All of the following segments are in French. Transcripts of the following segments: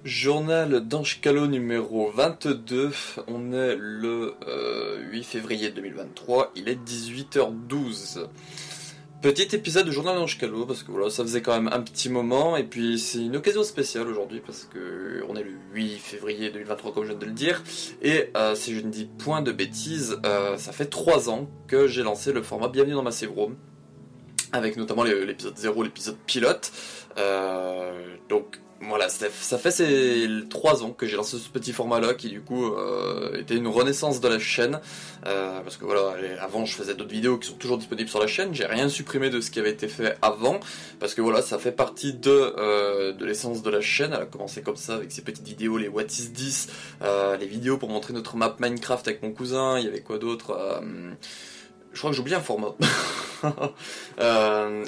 Journal d'Ange Calo numéro 22, on est le 8 février 2023, il est 18h12. Petit épisode de Journal d'Ange Calo, parce que voilà, ça faisait quand même un petit moment, et puis c'est une occasion spéciale aujourd'hui, parce que on est le 8 février 2023 comme je viens de le dire, et si je ne dis point de bêtises, ça fait 3 ans que j'ai lancé le format Bienvenue dans ma Sévrome, avec notamment l'épisode 0, l'épisode pilote, donc voilà, ça fait ces 3 ans que j'ai lancé ce petit format-là qui du coup était une renaissance de la chaîne, parce que voilà, avant je faisais d'autres vidéos qui sont toujours disponibles sur la chaîne, j'ai rien supprimé de ce qui avait été fait avant, parce que voilà, ça fait partie de l'essence de la chaîne. Elle a commencé comme ça avec ces petites vidéos, les What is 10, les vidéos pour montrer notre map Minecraft avec mon cousin, il y avait quoi d'autre, je crois que j'ai oublié un format.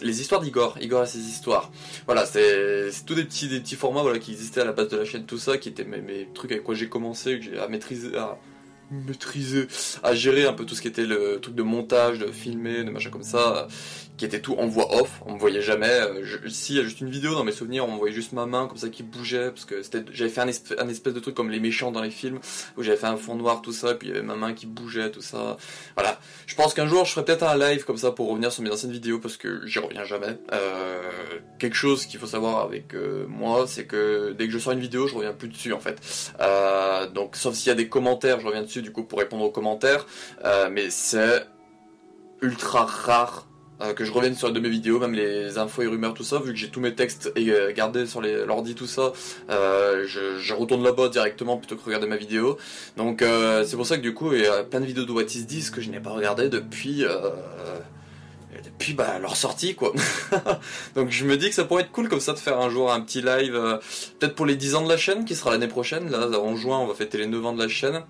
Les histoires d'Igor, Igor et ses histoires. Voilà, c'est tous des petits formats voilà, qui existaient à la base de la chaîne, tout ça, qui étaient mes trucs avec quoi j'ai commencé, que j'ai à maîtriser, à gérer un peu tout ce qui était le truc de montage, de filmer, de machin comme ça, qui était tout en voix off, on me voyait jamais, si, il y a juste une vidéo dans mes souvenirs, on me voyait juste ma main comme ça qui bougeait, parce que j'avais fait un espèce de truc comme les méchants dans les films, où j'avais fait un fond noir, tout ça, puis il y avait ma main qui bougeait, tout ça, voilà. Je pense qu'un jour je ferai peut-être un live comme ça pour revenir sur mes anciennes vidéos, parce que j'y reviens jamais. Quelque chose qu'il faut savoir avec moi, c'est que dès que je sors une vidéo, je reviens plus dessus en fait. Donc sauf s'il y a des commentaires, je reviens dessus du coup pour répondre aux commentaires, mais c'est ultra rare que je revienne sur une de mes vidéos, même les infos et rumeurs, tout ça, vu que j'ai tous mes textes gardés sur l'ordi, tout ça, je retourne là-bas directement plutôt que regarder ma vidéo. Donc c'est pour ça que du coup, il y a plein de vidéos de What is 10 que je n'ai pas regardé depuis leur sortie quoi. Donc je me dis que ça pourrait être cool comme ça de faire un jour un petit live, peut-être pour les 10 ans de la chaîne, qui sera l'année prochaine. Là en juin on va fêter les 9 ans de la chaîne.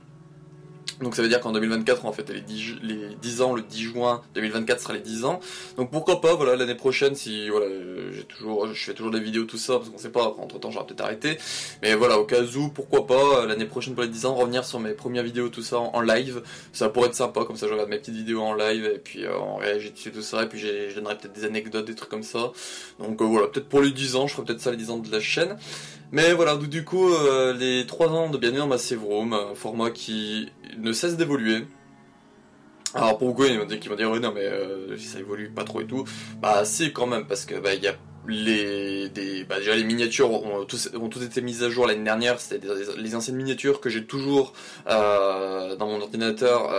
Donc ça veut dire qu'en 2024 on va fêter les 10 ans, le 10 juin 2024 sera les 10 ans. Donc pourquoi pas, voilà, l'année prochaine, si voilà, je fais toujours des vidéos, tout ça, parce qu'on sait pas, entre temps j'aurai peut-être arrêté. Mais voilà, au cas où, pourquoi pas, l'année prochaine pour les 10 ans, revenir sur mes premières vidéos, tout ça en live. Ça pourrait être sympa, comme ça je regarde mes petites vidéos en live, et puis on réagit dessus, tout ça, et puis je donnerai peut-être des anecdotes, des trucs comme ça. Donc voilà, peut-être pour les 10 ans, je ferai peut-être ça les 10 ans de la chaîne. Mais voilà, du coup, les 3 ans de Bienvenue dans ma Sévrome, un format qui ne cesse d'évoluer. Alors pour beaucoup, ils vont dire ouais, non mais ça évolue pas trop et tout. Bah si quand même, parce que bah il y a déjà les miniatures ont tous été mises à jour l'année dernière. C'était les anciennes miniatures que j'ai toujours dans mon ordinateur,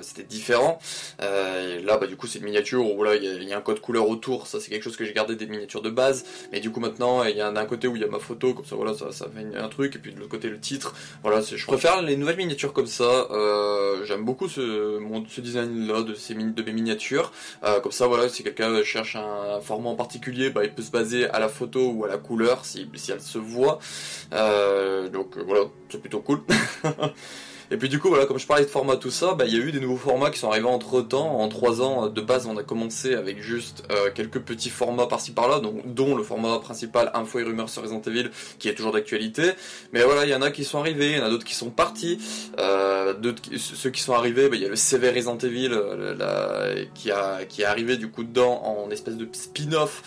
c'était différent. Et là bah du coup c'est une miniature où là il y a un code couleur autour, ça c'est quelque chose que j'ai gardé des miniatures de base, mais du coup maintenant il y a d'un côté où il y a ma photo, comme ça voilà, ça fait un truc, et puis de l'autre côté le titre. Voilà, je préfère les nouvelles miniatures comme ça. J'aime beaucoup ce design là de mes miniatures. Comme ça voilà, si quelqu'un cherche un format en particulier, bah il peut se baser à la photo ou à la couleur si elle se voit. Donc voilà, c'est plutôt cool. Et puis du coup voilà, comme je parlais de format tout ça, bah il y a eu des nouveaux formats qui sont arrivés entre temps. En 3 ans de base on a commencé avec juste quelques petits formats par-ci par-là, dont le format principal info et rumeurs sur Resident Evil qui est toujours d'actualité. Mais voilà, il y en a qui sont arrivés, il y en a d'autres qui sont partis. Ceux qui sont arrivés, bah, il y a le CV Resident Evil qui est arrivé du coup dedans en espèce de spin-off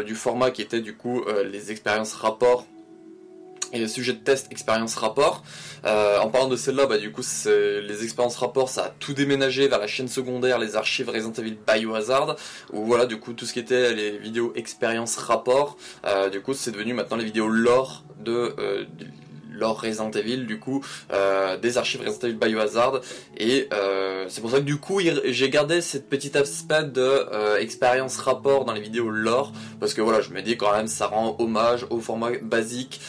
du format qui était du coup les expériences rapports et les sujets de test expérience rapport. En parlant de celle-là, bah du coup les expériences rapport, ça a tout déménagé vers la chaîne secondaire, les archives Resident Evil Biohazard, où voilà du coup tout ce qui était les vidéos expérience rapport, du coup c'est devenu maintenant les vidéos lore lore Resident Evil, du coup des archives Resident Evil Biohazard, et c'est pour ça que du coup j'ai gardé cette petite aspect de expérience rapport dans les vidéos lore, parce que voilà, je me dis quand même ça rend hommage au format basique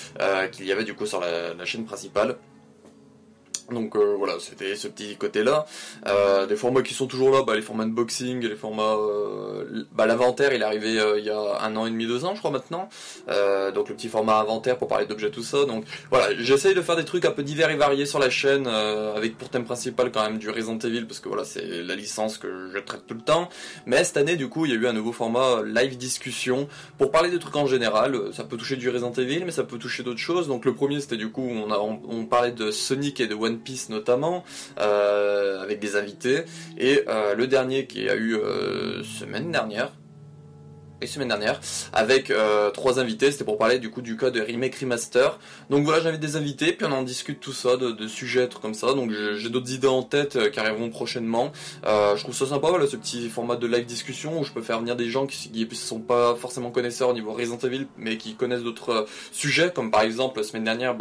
qu'il y avait du coup sur la chaîne principale. Donc voilà, c'était ce petit côté-là. Des formats qui sont toujours là, bah, les formats unboxing, les formats... l'inventaire, il est arrivé il y a 1 an et demi, 2 ans, je crois maintenant. Donc le petit format inventaire pour parler d'objets, tout ça. Donc voilà, j'essaye de faire des trucs un peu divers et variés sur la chaîne, avec pour thème principal quand même du Resident Evil, parce que voilà, c'est la licence que je traite tout le temps. Mais cette année, du coup, il y a eu un nouveau format live discussion, pour parler des trucs en général. Ça peut toucher du Resident Evil, mais ça peut toucher d'autres choses. Donc le premier, c'était du coup, on parlait de Sonic et de One Piece notamment, avec des invités, et le dernier qui a eu semaine dernière, et semaine dernière, avec 3 invités. C'était pour parler du coup du cas de remake remaster. Donc voilà, j'invite des invités, puis on en discute tout ça, de sujets, trucs comme ça. Donc j'ai d'autres idées en tête qui arriveront prochainement. Je trouve ça sympa, voilà, ce petit format de live discussion où je peux faire venir des gens qui sont pas forcément connaisseurs au niveau Resident Evil, mais qui connaissent d'autres sujets, comme par exemple la semaine dernière,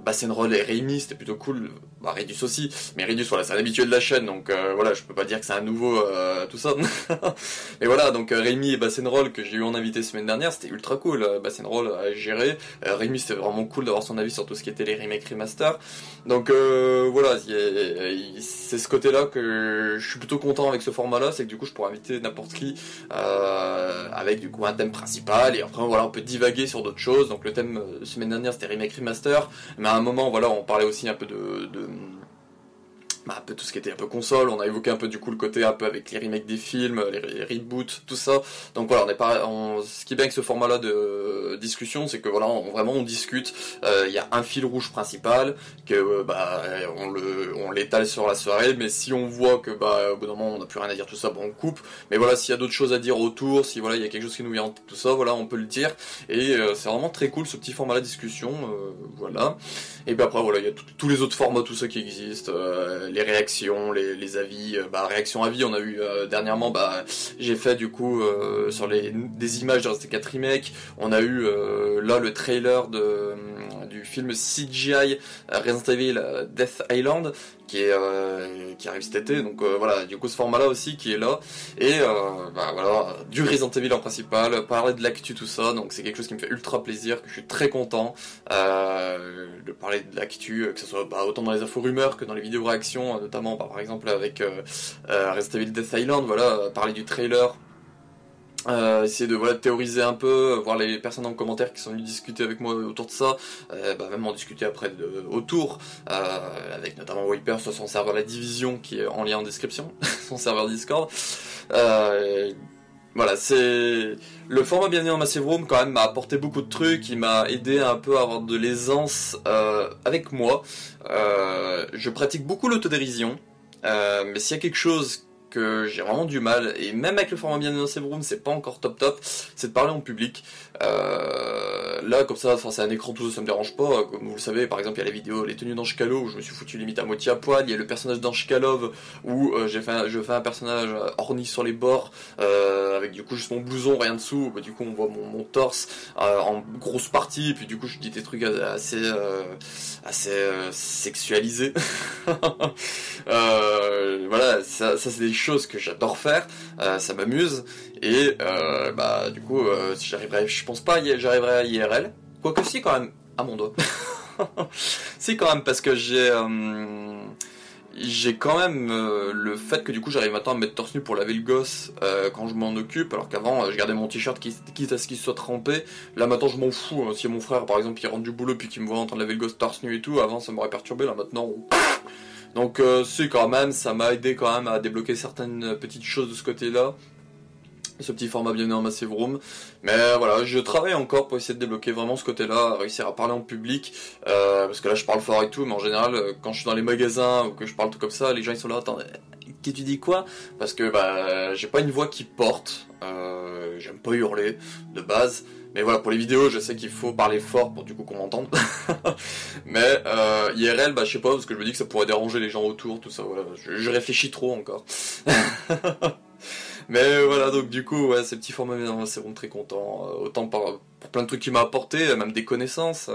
Bassenroll et Rémi, c'était plutôt cool. Redus aussi, mais Redus, voilà, c'est un habitué de la chaîne, donc voilà, je peux pas dire que c'est un nouveau tout ça. Mais voilà, donc Rémi et Bassenroll que j'ai eu en invité semaine dernière, c'était ultra cool. Bassenroll a géré, Rémi c'était vraiment cool d'avoir son avis sur tout ce qui était les remakes remaster. Donc voilà, c'est ce côté-là que je suis plutôt content avec ce format-là, c'est que du coup je pourrais inviter n'importe qui avec du coup un thème principal, et après voilà, on peut divaguer sur d'autres choses. Donc le thème semaine dernière c'était remake remaster, mais à un moment voilà, on parlait aussi un peu un peu tout ce qui était un peu console, on a évoqué un peu du coup le côté un peu avec les remakes des films, les reboots, tout ça. Donc voilà, ce qui est bien avec ce format-là de discussion, c'est que voilà, vraiment on discute. Il y a un fil rouge principal que on l'étale sur la soirée, mais si on voit que au bout d'un moment on n'a plus rien à dire tout ça, on coupe. Mais voilà, s'il y a d'autres choses à dire autour, si voilà il y a quelque chose qui nous vient en tête, tout ça, voilà, on peut le dire. Et c'est vraiment très cool ce petit format-là de discussion, voilà. Et puis après voilà, il y a tous les autres formats, tout ça qui existent. Les réactions, les avis, réaction avis, on a eu dernièrement, j'ai fait du coup sur des images de Resident 4 Remake, on a eu là le trailer du film CGI Resident Evil Death Island qui arrive cet été, donc voilà, du coup ce format là aussi qui est là, et voilà, du Resident Evil en principal, parler de l'actu, tout ça, donc c'est quelque chose qui me fait ultra plaisir, que je suis très content de parler de l'actu, que ce soit autant dans les infos rumeurs que dans les vidéos réactions, notamment par exemple avec Resident Evil Death Island, voilà, parler du trailer. Essayer de théoriser un peu, voir les personnes en commentaire qui sont venues discuter avec moi autour de ça, même en discuter après autour, avec notamment Wiper sur son serveur La Division qui est en lien en description, son serveur Discord. Voilà, c'est le format Bienvenue dans Massive Room quand même m'a apporté beaucoup de trucs, il m'a aidé un peu à avoir de l'aisance avec moi. Je pratique beaucoup l'autodérision, mais s'il y a quelque chose que j'ai vraiment du mal, et même avec le format Bienvenue dans Massive Room, c'est pas encore top, c'est de parler en public. Là, comme ça, c'est un écran, tout ça, ça me dérange pas. Comme vous le savez, par exemple, il y a les vidéos, les tenues d'Anchikalo où je me suis foutu limite à moitié à poil. Il y a le personnage d'Anchikalov où je fais un personnage orni sur les bords, avec du coup juste mon blouson, rien dessous. Du coup, on voit mon torse en grosse partie, et puis du coup, je dis des trucs assez sexualisés. Voilà, ça c'est des choses que j'adore faire, ça m'amuse. Et du coup, si j'arriverai, je pense pas j'arriverai à IRL, quoique si quand même, à mon doigt. Si quand même, parce que j'ai quand même le fait que du coup j'arrive maintenant à me mettre torse nu pour laver le gosse quand je m'en occupe, alors qu'avant je gardais mon t-shirt quitte à ce qu'il soit trempé. Là maintenant je m'en fous, hein. Si mon frère par exemple il rentre du boulot puis qu'il me voit en train de laver le gosse torse nu et tout, avant ça m'aurait perturbé, là maintenant donc si quand même ça m'a aidé quand même à débloquer certaines petites choses de ce côté-là, ce petit format Bienvenue dans Massive Room. Mais voilà, je travaille encore pour essayer de débloquer vraiment ce côté-là, réussir à parler en public, parce que là je parle fort et tout, mais en général quand je suis dans les magasins ou que je parle tout comme ça, les gens ils sont là, attends, qu'est-ce que tu dis quoi? Parce que j'ai pas une voix qui porte, j'aime pas hurler de base. Mais voilà, pour les vidéos, je sais qu'il faut parler fort pour du coup qu'on m'entende. Mais IRL, je sais pas, parce que je me dis que ça pourrait déranger les gens autour, tout ça, voilà. Je réfléchis trop encore. Mais voilà, donc du coup, ouais, ces petits formats, c'est vraiment très content. Autant pour plein de trucs qu'il m'a apporté, même des connaissances,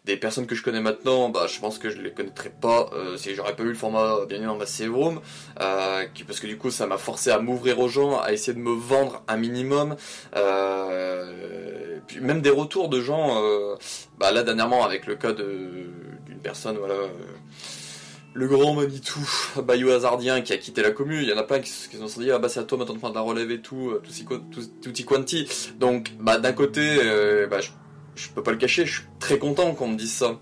des personnes que je connais maintenant, je pense que je les connaîtrais pas si j'aurais pas eu le format Bienvenue dans Massive Room, parce que du coup, ça m'a forcé à m'ouvrir aux gens, à essayer de me vendre un minimum. Puis même des retours de gens, là dernièrement avec le cas d'une personne, voilà. Le grand Manitou, Bayou Hazardien qui a quitté la commune, il y en a plein qui se sont dit c'est à toi maintenant de prendre la relève et tout, tutti quanti. Donc d'un côté, je peux pas le cacher, je suis très content qu'on me dise ça.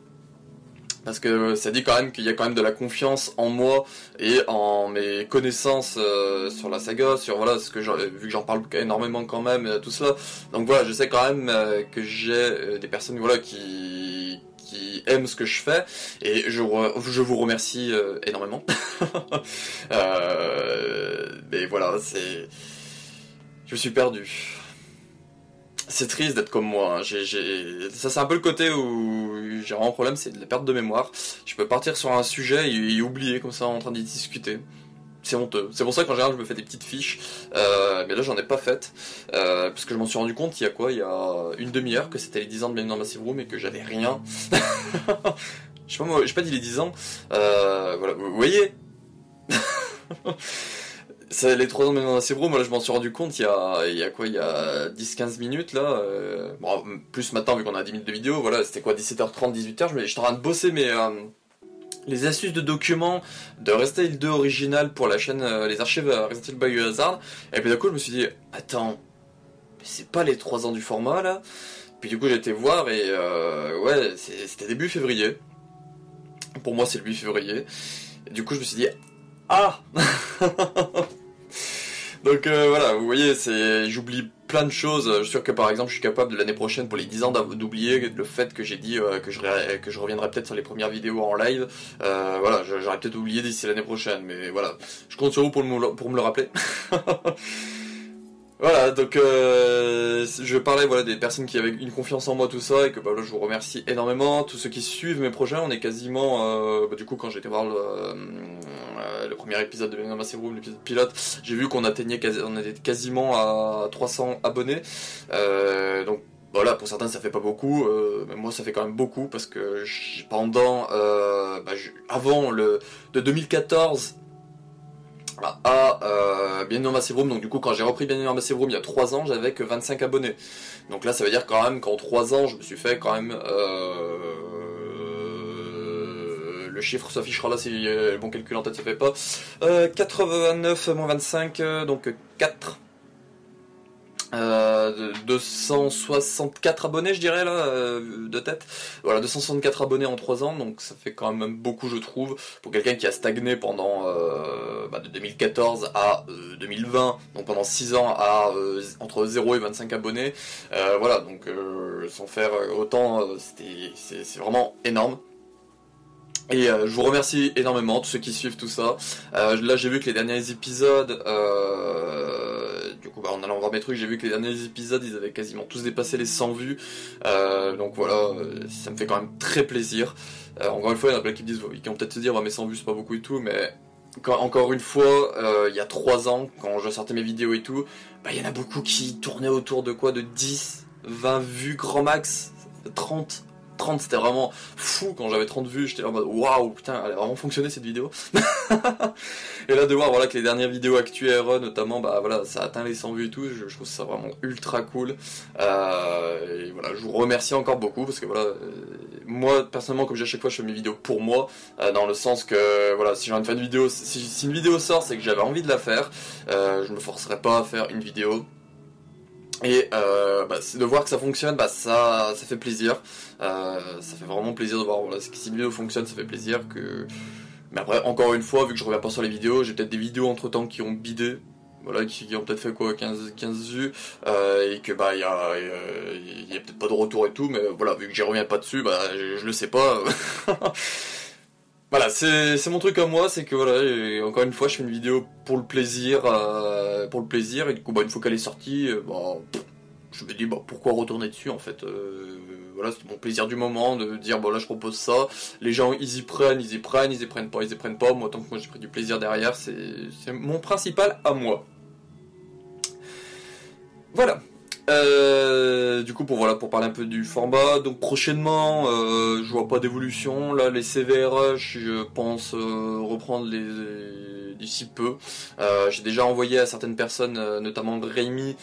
Parce que ça dit quand même qu'il y a quand même de la confiance en moi et en mes connaissances sur la saga, sur voilà ce que vu que j'en parle énormément quand même, tout cela. Donc voilà, je sais quand même que j'ai des personnes qui aiment ce que je fais, et je vous remercie énormément. Mais voilà, je suis perdu. c'est triste d'être comme moi, hein. Ça c'est un peu le côté où j'ai vraiment un problème, c'est de la perte de mémoire. Je peux partir sur un sujet et oublier comme ça en train d'y discuter. C'est honteux. C'est pour ça qu'en général je me fais des petites fiches, mais là j'en ai pas faites, parce que je m'en suis rendu compte il y a quoi, il y a une demi-heure que c'était les 10 ans de Bienvenue dans Massive Room et que j'avais rien. Je sais pas moi, j'ai pas dit les 10 ans, voilà, vous voyez. C'est les 3 ans de Bienvenue dans Massive Room, moi là je m'en suis rendu compte il y a quoi, il y a 10-15 minutes là, bon, plus maintenant vu qu'on a 10 minutes de vidéo, voilà, c'était quoi, 17h30, 18h, j'étais en train de bosser mais les astuces de documents de Resident Evil 2 original pour la chaîne les archives Resident Evil Biohazard, et puis d'un coup je me suis dit attends, mais c'est pas les 3 ans du format là. Puis du coup j'ai été voir et ouais, c'était début février, pour moi c'est le 8 février, et du coup je me suis dit ah. Donc voilà, vous voyez, j'oublie plein de choses. Je suis sûr que par exemple, je suis capable de l'année prochaine, pour les 10 ans, d'oublier le fait que j'ai dit que je reviendrai peut-être sur les premières vidéos en live. Voilà, j'aurais peut-être oublié d'ici l'année prochaine, mais voilà, je compte sur vous pour me le rappeler. Voilà, donc je parlais voilà, des personnes qui avaient une confiance en moi, tout ça, et que bah, là, je vous remercie énormément. Tous ceux qui suivent mes projets, on est quasiment... du coup, quand j'ai été voir le premier épisode de Bienvenue dans Massive Room, l'épisode pilote, j'ai vu qu'on était quasiment à 300 abonnés. Donc voilà, pour certains ça fait pas beaucoup, mais moi ça fait quand même beaucoup, parce que pendant... avant de 2014... Bienvenue dans Massive Room, donc du coup quand j'ai repris Bienvenue dans Massive Room il y a 3 ans, j'avais que 25 abonnés. Donc là ça veut dire quand même qu'en 3 ans je me suis fait quand même... le chiffre s'affichera là si le bon calcul en tête ça fait pas. 89 moins 25, donc 4. 264 abonnés je dirais là, de tête. Voilà, 264 abonnés en 3 ans, donc ça fait quand même beaucoup je trouve, pour quelqu'un qui a stagné pendant de 2014 à 2020, donc pendant 6 ans à entre 0 et 25 abonnés. Voilà, donc sans faire autant, c'est vraiment énorme. Et je vous remercie énormément, tous ceux qui suivent tout ça. Là j'ai vu que les derniers épisodes, du coup en allant voir mes trucs, j'ai vu que les derniers épisodes ils avaient quasiment tous dépassé les 100 vues. Donc voilà, ça me fait quand même très plaisir. Encore une fois il y en a plein qui me disent, qui vont peut-être se dire mais 100 vues c'est pas beaucoup et tout, mais encore une fois, il y a 3 ans, quand je sortais mes vidéos et tout, il y en a beaucoup qui tournaient autour de quoi, de 10, 20 vues grand max, 30, c'était vraiment fou. Quand j'avais 30 vues, j'étais en mode waouh, putain, elle a vraiment fonctionné cette vidéo. Et là de voir voilà que les dernières vidéos Actu RE notamment, voilà, ça a atteint les 100 vues et tout, je trouve ça vraiment ultra cool. Et voilà, je vous remercie encore beaucoup, parce que voilà, moi personnellement, comme j'ai à chaque fois, je fais mes vidéos pour moi, dans le sens que voilà, si j'ai envie de faire une vidéo, si une vidéo sort, c'est que j'avais envie de la faire, je me forcerai pas à faire une vidéo. Et de voir que ça fonctionne, ça fait plaisir. Ça fait vraiment plaisir de voir, voilà, si une vidéo fonctionne, ça fait plaisir. Mais après, encore une fois, vu que je reviens pas sur les vidéos, j'ai peut-être des vidéos entre temps qui ont bidé, voilà, qui ont peut-être fait quoi, 15 vues, et que y a peut-être pas de retour et tout, mais voilà, vu que j'y reviens pas dessus, je le sais pas. Voilà, c'est mon truc à moi, c'est que voilà, et encore une fois, je fais une vidéo pour le plaisir, et du coup, une fois qu'elle est sortie, je me dis, pourquoi retourner dessus, en fait, voilà, c'est mon plaisir du moment, de dire, là, je propose ça, les gens, ils y prennent pas, moi, tant que moi, j'ai pris du plaisir derrière, c'est mon principal à moi. Voilà. Du coup pour parler un peu du format, donc prochainement je vois pas d'évolution, là les CVRH je pense reprendre d'ici peu. J'ai déjà envoyé à certaines personnes, notamment Rémi,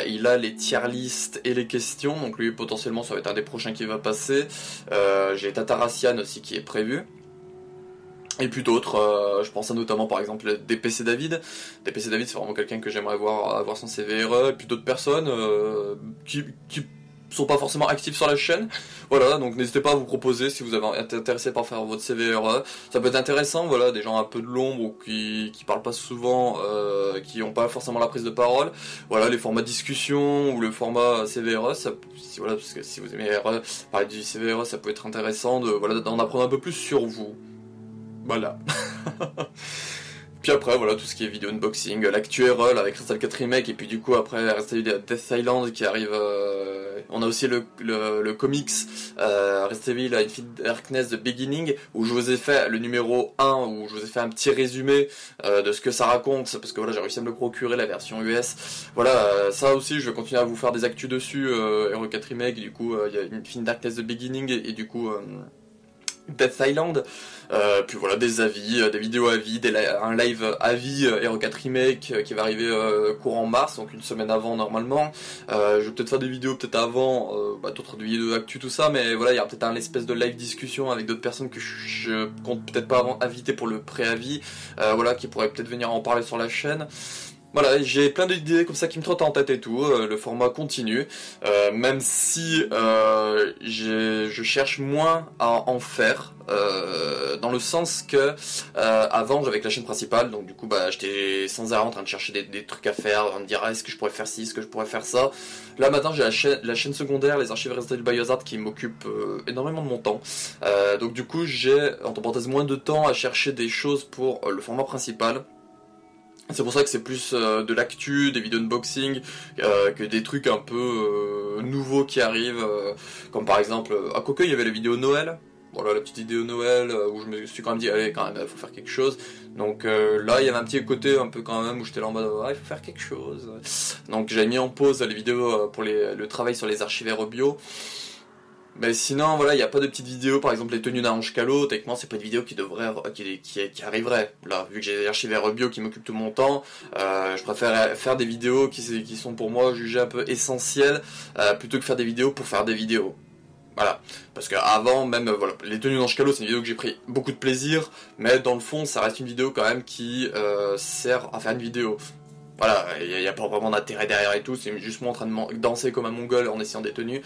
il a les tier list et les questions, donc lui potentiellement ça va être un des prochains qui va passer. J'ai Tatarassian aussi qui est prévu. Et puis d'autres, je pense à notamment par exemple DPC David. DPC David c'est vraiment quelqu'un que j'aimerais avoir son CVRE, et puis d'autres personnes qui sont pas forcément actifs sur la chaîne. Voilà, donc n'hésitez pas à vous proposer si vous êtes intéressé par faire votre CVRE. Ça peut être intéressant, voilà, des gens un peu de l'ombre ou qui parlent pas souvent, qui n'ont pas forcément la prise de parole. Voilà, les formats discussion ou le format CVRE, voilà, parce que si vous aimez parler du CVRE, ça peut être intéressant d'en apprendre un peu plus sur vous. Voilà. Puis après, voilà, tout ce qui est vidéo unboxing, l'actu RL avec Crystal 4 Remake, et puis du coup, après, Resident Evil Death Island qui arrive. On a aussi le comics Resident Evil Infinite Darkness The Beginning, où je vous ai fait le numéro 1, où je vous ai fait un petit résumé de ce que ça raconte, parce que voilà, j'ai réussi à me le procurer, la version US. Voilà, ça aussi, je vais continuer à vous faire des actus dessus, Hero 4 Remake, et du coup, il y a Infinite Darkness The Beginning, et du coup. Death Island, puis voilà, des avis, des vidéos avis, un live avis Hero 4 Remake qui va arriver courant mars, donc une semaine avant normalement. Je vais peut-être faire des vidéos peut-être avant, d'autres vidéos d'actu, tout ça, mais voilà, il y a peut-être un espèce de live discussion avec d'autres personnes que je compte peut-être pas inviter pour le préavis, voilà, qui pourraient peut-être venir en parler sur la chaîne. Voilà, j'ai plein d'idées comme ça qui me trottent en tête et tout, le format continue, même si je cherche moins à en faire, dans le sens que avant j'avais que la chaîne principale, donc du coup j'étais sans arrêt en train de chercher des trucs à faire, à me dire est-ce que je pourrais faire ci, est-ce que je pourrais faire ça. Là maintenant j'ai la chaîne secondaire, les archives Resident Evil Biohazard qui m'occupent énormément de mon temps, donc du coup j'ai entre parenthèses moins de temps à chercher des choses pour le format principal. C'est pour ça que c'est plus de l'actu, des vidéos unboxing, que des trucs un peu nouveaux qui arrivent, comme par exemple, à Coqueuil il y avait les vidéos Noël, voilà la petite vidéo Noël, où je me suis quand même dit, allez quand même, faut faire quelque chose, donc là il y avait un petit côté un peu quand même, où j'étais là en mode, il faut faire quelque chose, donc j'avais mis en pause les vidéos pour le travail sur les archives bio. Mais sinon, voilà, il n'y a pas de petites vidéos, par exemple les tenues d'Ange Calo, techniquement c'est pas une vidéo qui arriverait. Là, vu que j'ai des archives bio qui m'occupent tout mon temps, je préfère faire des vidéos qui sont pour moi jugées un peu essentielles, plutôt que faire des vidéos pour faire des vidéos. Voilà, parce qu'avant même, voilà, les tenues d'Ange Calo c'est une vidéo que j'ai pris beaucoup de plaisir, mais dans le fond ça reste une vidéo quand même qui sert à faire une vidéo. Voilà, il n'y a pas vraiment d'intérêt derrière et tout, c'est juste moi en train de danser comme un mongol en essayant des tenues.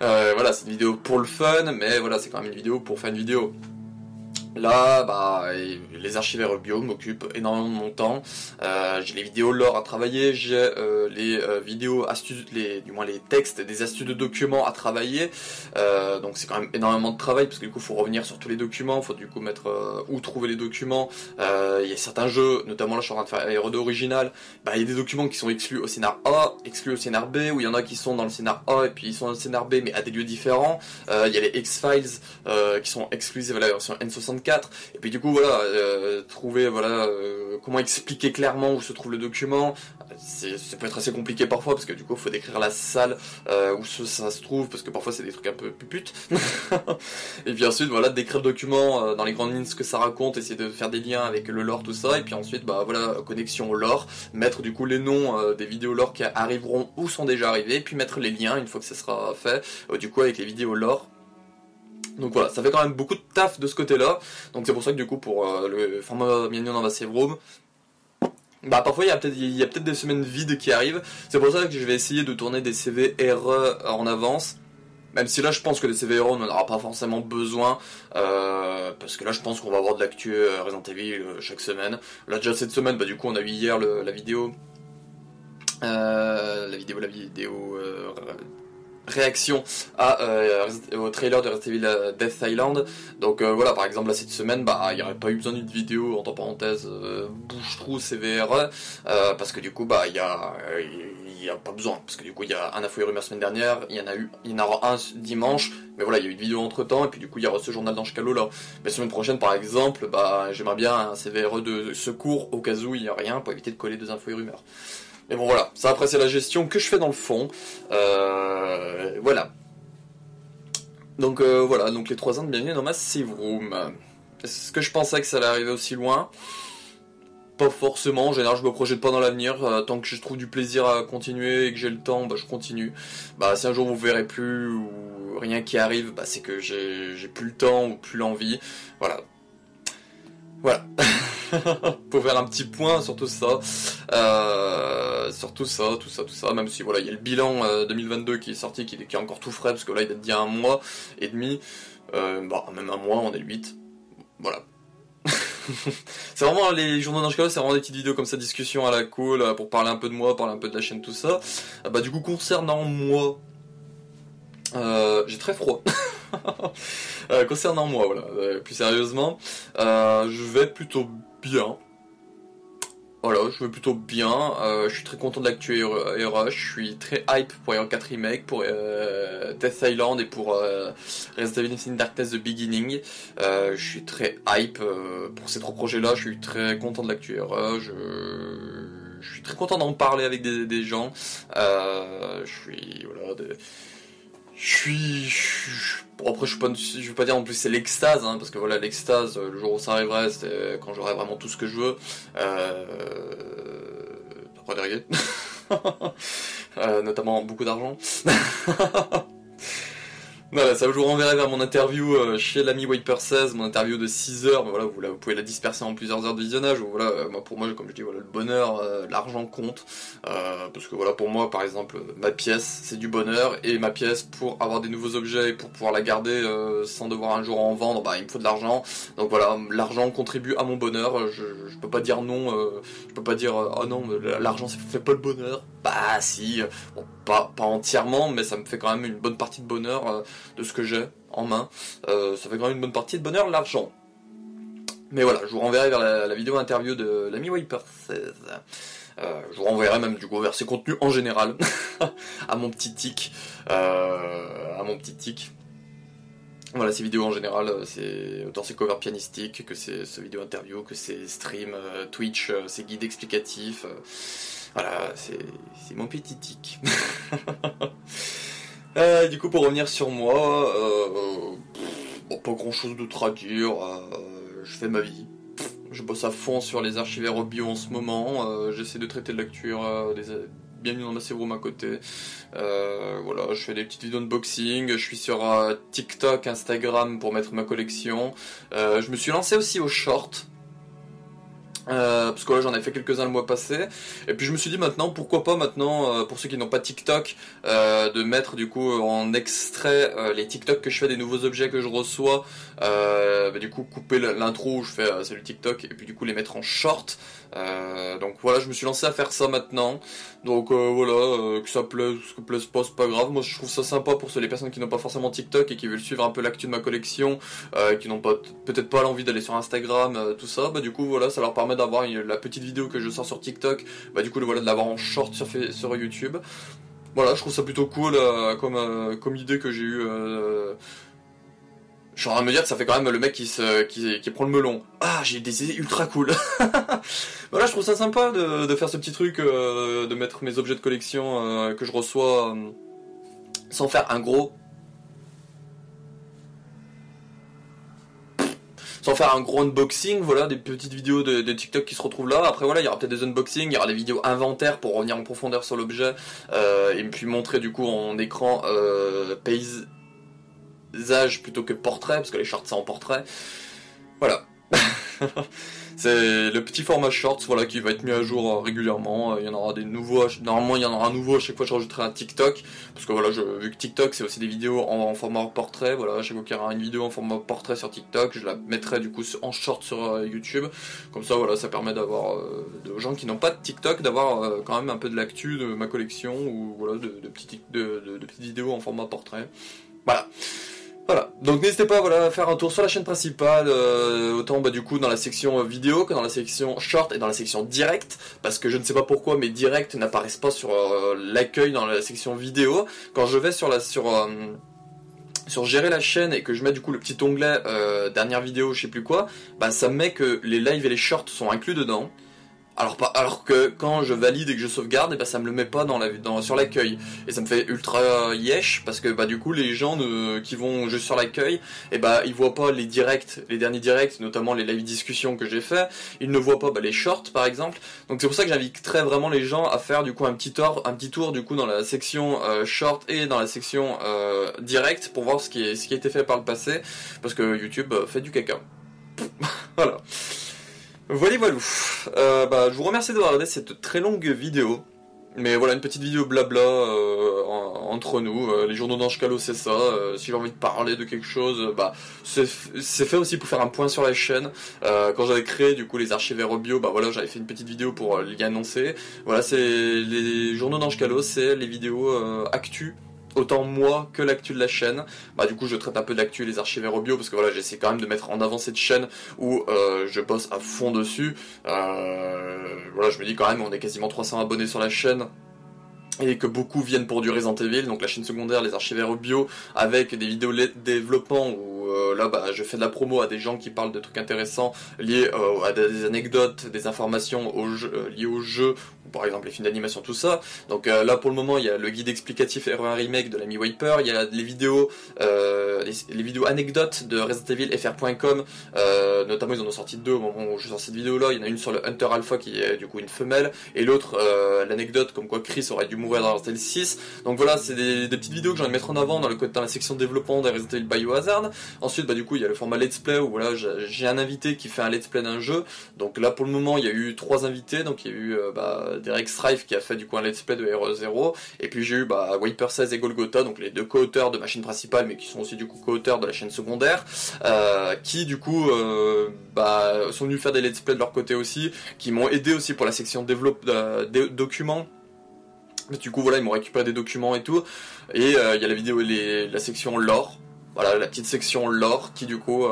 Voilà, c'est une vidéo pour le fun, mais voilà, c'est quand même une vidéo pour faire une vidéo. Là, les archives bio m'occupent énormément de mon temps. J'ai les vidéos lore à travailler, j'ai les vidéos astuces, du moins les textes des astuces de documents à travailler. Donc c'est quand même énormément de travail parce que du coup, il faut revenir sur tous les documents, il faut du coup mettre où trouver les documents. Il y a certains jeux, notamment là, je suis en train de faire Hero 2 original. Il y a des documents qui sont exclus au scénar A, exclus au scénar B, ou il y en a qui sont dans le scénar A et puis ils sont dans le scénar B, mais à des lieux différents. Il y a les X-Files qui sont exclusives à la version N64. Et puis du coup voilà, trouver comment expliquer clairement où se trouve le document, ça peut être assez compliqué parfois parce que du coup il faut décrire la salle où ça se trouve parce que parfois c'est des trucs un peu puputes. Et puis ensuite voilà, décrire le document dans les grandes lignes ce que ça raconte, essayer de faire des liens avec le lore, tout ça, et puis ensuite voilà, connexion au lore, mettre du coup les noms des vidéos lore qui arriveront ou sont déjà arrivées, puis mettre les liens une fois que ça sera fait du coup avec les vidéos lore. Donc voilà, ça fait quand même beaucoup de taf de ce côté-là. Donc c'est pour ça que du coup pour le format Mignon dans la Save Room, parfois il y a peut-être des semaines vides qui arrivent. C'est pour ça que je vais essayer de tourner des CV RE en avance. Même si là je pense que des CV RE on n'en aura pas forcément besoin. Parce que là je pense qu'on va avoir de l'actu Resident Evil chaque semaine. Là déjà cette semaine, du coup on a eu hier la vidéo. Réaction au trailer de Resident Evil Death Island. Donc voilà, par exemple là cette semaine il n'y aurait pas eu besoin d'une vidéo entre parenthèses bouche-trou CVRE parce que du coup il y a pas besoin, parce que du coup il y a un info et rumeur semaine dernière, il y en aura un dimanche, mais voilà il y a eu une vidéo entre temps et puis du coup il y aura ce journal d'Ange Calo là. Mais semaine prochaine par exemple j'aimerais bien un CVRE de secours au cas où il n'y a rien pour éviter de coller deux infos et rumeurs. Mais bon voilà, ça après c'est la gestion que je fais dans le fond. Voilà. Donc voilà, donc les 3 ans de bienvenue dans ma Save Room. Est-ce que je pensais que ça allait arriver aussi loin? Pas forcément, en général je me projette pas dans l'avenir, tant que je trouve du plaisir à continuer et que j'ai le temps, je continue. Si un jour vous verrez plus ou rien qui arrive, c'est que j'ai plus le temps ou plus l'envie. Voilà. Pour faire un petit point sur tout ça, tout ça, même si voilà il y a le bilan 2022 qui est sorti, qui est encore tout frais, parce que là il date d'il y a 1 mois et demi, même 1 mois, on est le 8, voilà. C'est vraiment les journaux d'Ange Calo, c'est vraiment des petites vidéos comme ça, discussion à la cool, pour parler un peu de moi, parler un peu de la chaîne, tout ça. Du coup concernant moi, j'ai très froid. Concernant moi, voilà, plus sérieusement, je vais plutôt bien. Voilà, je vais plutôt bien, je suis très content de l'actu Rush, je suis très hype pour Hero 4 Remake, pour Death Island et pour Resident Evil Infinite Darkness The Beginning. Je suis très hype pour ces 3 projets-là, je suis très content de l'actu Rush, je suis très content d'en parler avec des gens. Je suis, voilà, bon, après je vais pas dire en plus c'est l'extase, hein, parce que voilà l'extase, le jour où ça arriverait, c'est quand j'aurai vraiment tout ce que je veux. Pas derrière. Notamment beaucoup d'argent. Voilà, ça je vous renverrai vers mon interview chez l'ami Wiper16, mon interview de 6 heures, mais voilà, vous pouvez la disperser en plusieurs heures de visionnage, voilà, pour moi, comme je dis, voilà, le bonheur, l'argent compte, parce que voilà, pour moi, par exemple, ma pièce, c'est du bonheur, et ma pièce, pour avoir des nouveaux objets, et pour pouvoir la garder sans devoir un jour en vendre, bah, il me faut de l'argent, donc voilà, l'argent contribue à mon bonheur, je peux pas dire non, je peux pas dire, oh non, l'argent ça fait pas le bonheur, bah si, bon, pas entièrement, mais ça me fait quand même une bonne partie de bonheur, de ce que j'ai en main, ça fait quand même une bonne partie de bonheur, l'argent. Mais voilà, je vous renverrai vers la vidéo interview de l'ami Wiper16. Je vous renverrai même du coup vers ses contenus en général, à mon petit tic, Voilà, ces vidéos en général, c'est autant ces covers pianistiques, que c'est ce vidéo interview, que c'est stream Twitch, ces guides explicatifs, voilà, c'est mon petit tic. Du coup, pour revenir sur moi, bon, pas grand chose d'autre à dire, je fais ma vie. Je bosse à fond sur les archives bio en ce moment, j'essaie de traiter de l'actu, bienvenue dans ma sérum à côté. Voilà, je fais des petites vidéos unboxing, je suis sur TikTok, Instagram pour mettre ma collection. Je me suis lancé aussi aux shorts. Parce que là j'en ai fait quelques-uns le mois passé, et puis je me suis dit maintenant, pourquoi pas maintenant, pour ceux qui n'ont pas TikTok, de mettre du coup en extrait les TikTok que je fais des nouveaux objets que je reçois, du coup couper l'intro où je fais salut TikTok, et puis du coup les mettre en short. Donc voilà, je me suis lancé à faire ça maintenant, donc voilà, que ça plaise, que ça plaise pas, c'est pas grave, moi je trouve ça sympa pour les personnes qui n'ont pas forcément TikTok et qui veulent suivre un peu l'actu de ma collection, qui n'ont peut-être pas l'envie d'aller sur Instagram, tout ça, bah du coup voilà, ça leur permet d'avoir la petite vidéo que je sors sur TikTok, bah du coup voilà, de l'avoir en short sur YouTube. Voilà, je trouve ça plutôt cool comme idée que j'ai eu. Je suis en train de me dire que ça fait quand même le mec qui prend le melon. Ah, j'ai des idées ultra cool. Voilà, je trouve ça sympa de faire ce petit truc, de mettre mes objets de collection que je reçois sans faire un gros unboxing, voilà, des petites vidéos de TikTok qui se retrouvent là. Après voilà, il y aura peut-être des unboxings, il y aura des vidéos inventaires pour revenir en profondeur sur l'objet, et puis montrer du coup en écran paysage plutôt que portrait, parce que les shorts c'est en portrait. Voilà. C'est le petit format shorts, voilà, qui va être mis à jour régulièrement. Il y en aura des nouveaux, normalement il y en aura un nouveau à chaque fois que je rajouterai un TikTok, parce que voilà, vu que TikTok c'est aussi des vidéos en format portrait, voilà, à chaque fois qu'il y aura une vidéo en format portrait sur TikTok, je la mettrai du coup en short sur YouTube. Comme ça voilà, ça permet d'avoir aux gens qui n'ont pas de TikTok d'avoir quand même un peu de l'actu de ma collection, ou voilà, de petites vidéos en format portrait. Voilà. Voilà, donc n'hésitez pas à faire un tour sur la chaîne principale, autant du coup dans la section vidéo que dans la section short et dans la section direct, parce que je ne sais pas pourquoi mes directs n'apparaissent pas sur l'accueil dans la section vidéo. Quand je vais sur gérer la chaîne et que je mets du coup le petit onglet dernière vidéo, je sais plus quoi, bah ça met que les lives et les shorts sont inclus dedans. Alors que quand je valide et que je sauvegarde, et bah ça me le met pas sur l'accueil, et ça me fait ultra yesh, parce que bah du coup les gens qui vont juste sur l'accueil, et bah ils voient pas les derniers directs, notamment les live discussions que j'ai fait, ils ne voient pas les shorts par exemple. Donc c'est pour ça que j'inviterais vraiment les gens à faire du coup un petit tour du coup dans la section short et dans la section direct, pour voir ce qui a été fait par le passé, parce que YouTube fait du caca. Voilà. Voilà. Je vous remercie d'avoir regardé cette très longue vidéo. Mais voilà, une petite vidéo blabla entre nous. Les journaux d'Ange Calo, c'est ça. Si j'ai envie de parler de quelque chose, c'est fait aussi pour faire un point sur la chaîne. Quand j'avais créé du coup les archives bio, voilà, j'avais fait une petite vidéo pour l'y annoncer. Voilà, c'est les journaux d'Ange Calo, c'est les vidéos actu autant moi que l'actu de la chaîne. Bah du coup je traite un peu de l'actu et les archives bio parce que voilà, j'essaie quand même de mettre en avant cette chaîne où je bosse à fond dessus. Voilà, je me dis quand même on est quasiment 300 abonnés sur la chaîne. Et que beaucoup viennent pour du Resident Evil, donc la chaîne secondaire, les archives bio, avec des vidéos développement où là bah, je fais de la promo à des gens qui parlent de trucs intéressants liés à des anecdotes, des informations liées au jeu, ou par exemple les films d'animation, tout ça. Donc là pour le moment il y a le guide explicatif RE1 Remake de l'ami Wiper, il y a les vidéos anecdotes de Resident Evil FR.com, notamment ils en ont sorti 2 au moment où je sors cette vidéo là, il y en a une sur le Hunter Alpha qui est du coup une femelle, et l'autre l'anecdote comme quoi Chris aurait dû mourir dans Resident Evil 6. Donc voilà, c'est des petites vidéos que j'ai envie de mettre en avant dans la section développement des Resident Evil Biohazard. Ensuite, bah du coup, il y a le format Let's Play où voilà, j'ai un invité qui fait un Let's Play d'un jeu. Donc là, pour le moment, il y a eu 3 invités. Donc il y a eu Derek Strife qui a fait du coup un Let's Play de RE0. Et puis j'ai eu Wiper 16 et Golgotha, donc les 2 co-auteurs de ma chaîne principale, mais qui sont aussi du coup co-auteurs de la chaîne secondaire, qui du coup sont venus faire des Let's Play de leur côté aussi, qui m'ont aidé aussi pour la section documents. Du coup voilà, ils m'ont récupéré des documents et tout, et il y a la vidéo, la section lore, voilà, la petite section lore qui du coup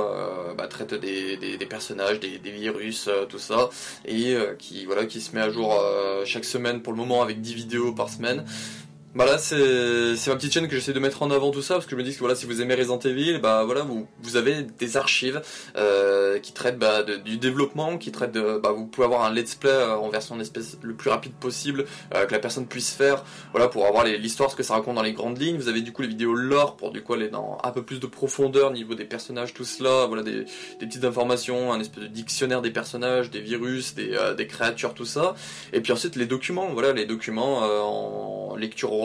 traite des personnages, des virus, tout ça, et qui se met à jour chaque semaine pour le moment avec 10 vidéos par semaine. Voilà, c'est ma petite chaîne que j'essaie de mettre en avant tout ça, parce que je me dis que voilà, si vous aimez Resident Evil, bah voilà, vous avez des archives qui traitent du développement, qui traitent vous pouvez avoir un let's play en version le plus rapide possible, que la personne puisse faire, voilà, pour avoir l'histoire, ce que ça raconte dans les grandes lignes. Vous avez du coup les vidéos lore pour du coup aller dans un peu plus de profondeur au niveau des personnages, tout cela, voilà, des petites informations, un espèce de dictionnaire des personnages, des virus, des créatures, tout ça. Et puis ensuite les documents, voilà, les documents en lecture orale.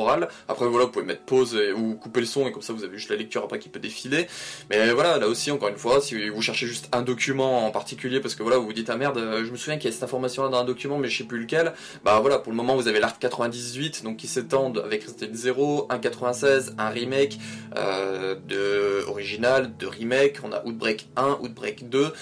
Après voilà, vous pouvez mettre pause ou couper le son et comme ça vous avez juste la lecture après qui peut défiler. Mais voilà, là aussi encore une fois, si vous cherchez juste un document en particulier parce que voilà, vous vous dites ah merde, je me souviens qu'il y a cette information là dans un document mais je sais plus lequel, bah voilà, pour le moment vous avez l'Arc 98 donc qui s'étend avec Resident Evil 0, 1.96, un remake de original, de remake, on a Outbreak 1, Outbreak 2,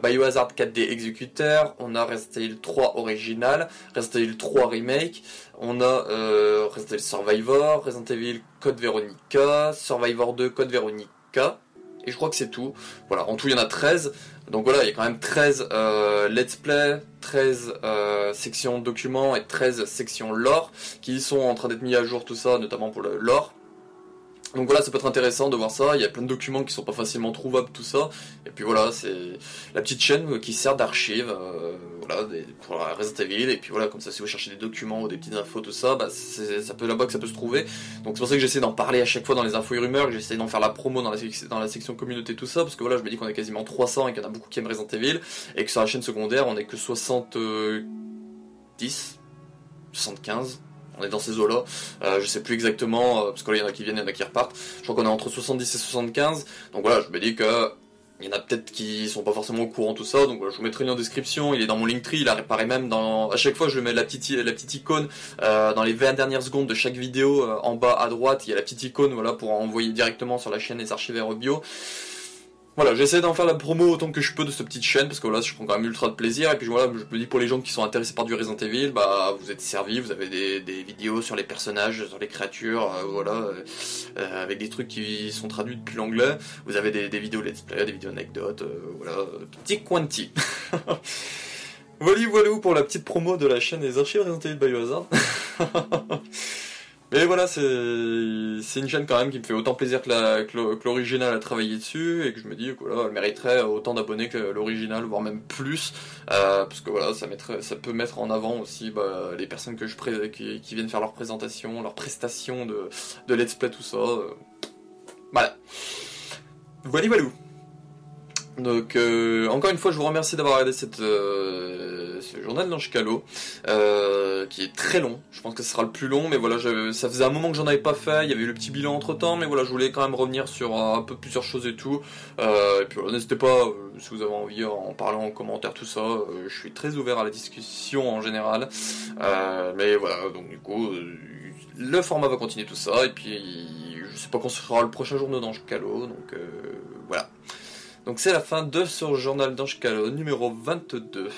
Biohazard 4D Executor, on a Resident Evil 3 original, Resident Evil 3 remake, on a Resident Evil Survivor, Resident Evil Code Veronica, Survivor 2 Code Veronica, et je crois que c'est tout. Voilà, en tout il y en a 13, donc voilà, il y a quand même 13 let's play, 13 sections documents et 13 sections lore qui sont en train d'être mis à jour, tout ça, notamment pour le lore. Donc voilà, ça peut être intéressant de voir ça, il y a plein de documents qui sont pas facilement trouvables, tout ça, et puis voilà, c'est la petite chaîne qui sert d'archive, voilà, pour la Resident Evil, et puis voilà, comme ça si vous cherchez des documents ou des petites infos, tout ça, c'est ça peut là-bas que ça peut se trouver, donc c'est pour ça que j'essaie d'en parler à chaque fois dans les infos et rumeurs, que j'essaie d'en faire la promo dans la section communauté, tout ça, parce que voilà, je me dis qu'on est quasiment 300 et qu'il y en a beaucoup qui aiment Resident Evil, et que sur la chaîne secondaire, on est que 70, 75, on est dans ces eaux-là, je sais plus exactement, parce que là il y en a qui viennent, il y en a qui repartent, je crois qu'on est entre 70 et 75, donc voilà, je me dis que il y en a peut-être qui sont pas forcément au courant de tout ça, donc voilà, je vous mettrai une en description, il est dans mon Linktree, il apparaît même à chaque fois je mets la petite icône, dans les 20 dernières secondes de chaque vidéo, en bas à droite, il y a la petite icône, voilà, pour envoyer directement sur la chaîne les archives bio. Voilà, j'essaie d'en faire la promo autant que je peux de cette petite chaîne, parce que voilà, je prends quand même ultra de plaisir, et puis voilà, je me dis pour les gens qui sont intéressés par du Resident Evil, bah vous êtes servis, vous avez des vidéos sur les personnages, sur les créatures, voilà, avec des trucs qui sont traduits depuis l'anglais, vous avez des vidéos let's play, des vidéos anecdotes, voilà, petit quanti. Voilà pour la petite promo de la chaîne des archives Resident Evil Biohazard. Mais voilà, c'est une chaîne quand même qui me fait autant plaisir que l'original à travailler dessus, et que je me dis que voilà, elle mériterait autant d'abonnés que l'original, voire même plus, parce que voilà, ça peut mettre en avant aussi les personnes qui viennent faire leur présentation, leur prestation de let's play, tout ça. Voilà. Voilà. Donc encore une fois je vous remercie d'avoir regardé ce journal d'Ange Calo qui est très long, je pense que ce sera le plus long, mais voilà, ça faisait un moment que j'en avais pas fait, il y avait eu le petit bilan entre temps, mais voilà, je voulais quand même revenir sur un peu plusieurs choses et tout, et puis voilà, n'hésitez pas, si vous avez envie en parlant en commentaire, tout ça, je suis très ouvert à la discussion en général, mais voilà, donc du coup le format va continuer tout ça, et puis je sais pas quand sera le prochain journal d'Ange Calo, donc voilà. Donc c'est la fin de ce journal d'Ange Calo numéro 22.